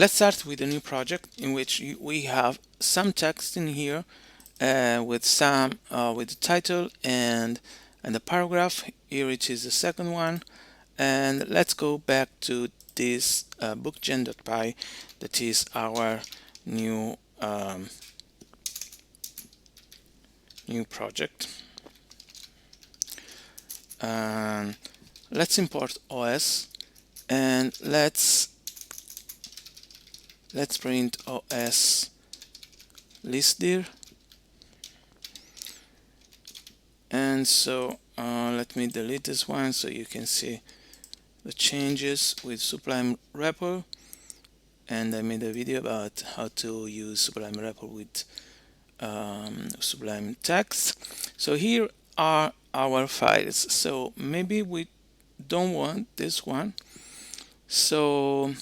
Let's start with a new project in which we have some text in here with the title and the paragraph. Here it is the second one, and let's go back to this bookgen.py that is our new new project. And let's import OS and let's print OS list there. And so let me delete this one so you can see the changes with Sublime REPL. And I made a video about how to use Sublime REPL with Sublime text. So here are our files. So maybe we don't want this one. So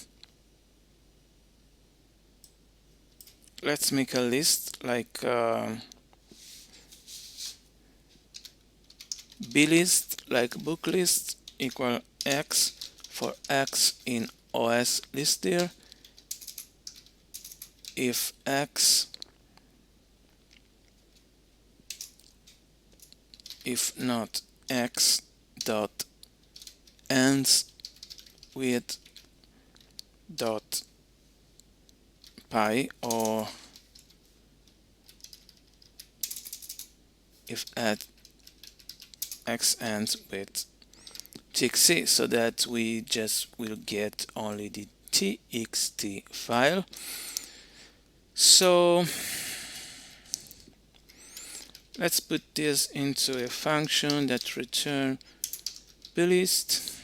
let's make a list like blist, like book list equal x for x in OS list there. If x, if not x dot ends with dot pi, or if at x ends with txt, so that we just will get only the txt file. So let's put this into a function that return blist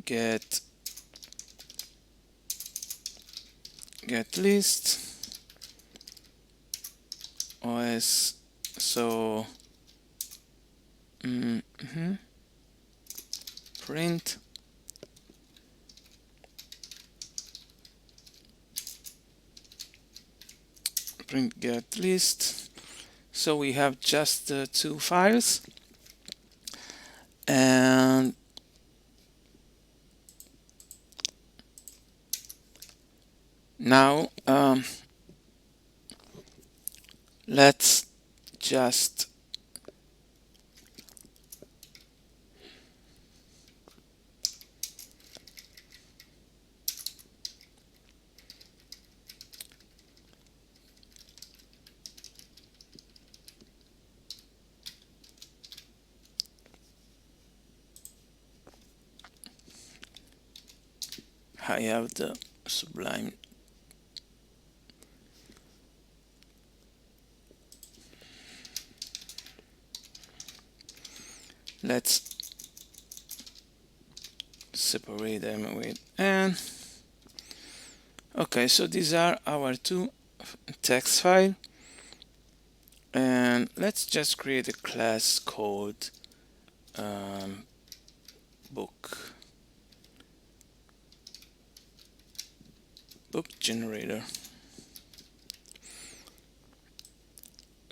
get list OS. So print get list. So we have just the two files, and now let's just I have the Sublime. Let's separate them with and okay, so these are our two text file, and let's just create a class called book generator.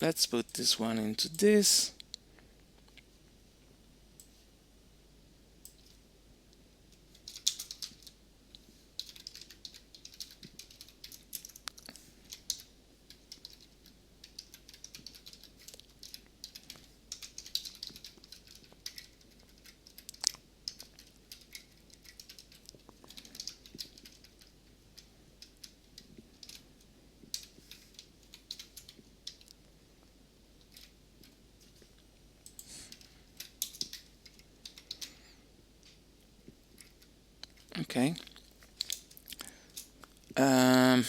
Let's put this one into this. Okay. Um,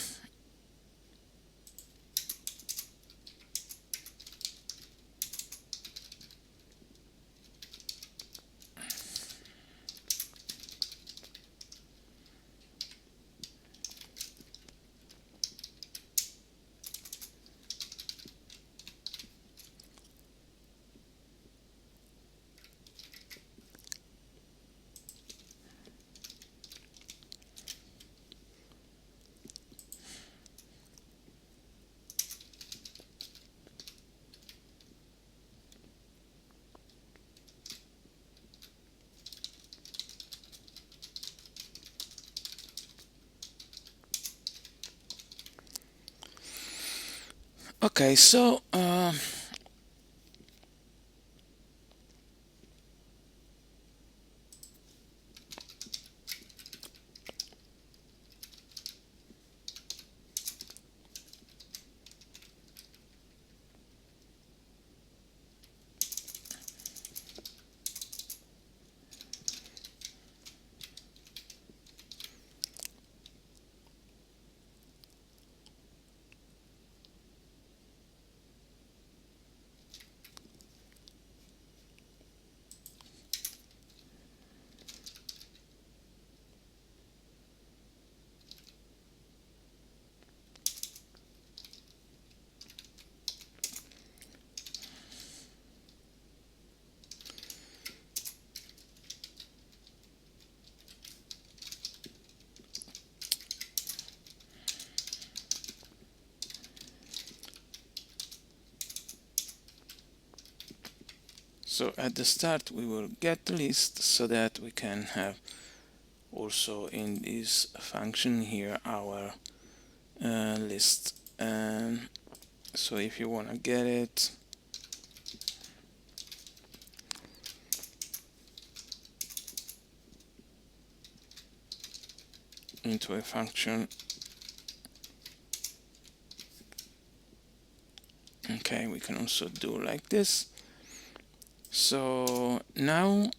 Okay, so so at the start we will get the list so that we can have also in this function here our list. And so if you want to get it into a function, okay, we can also do like this. So now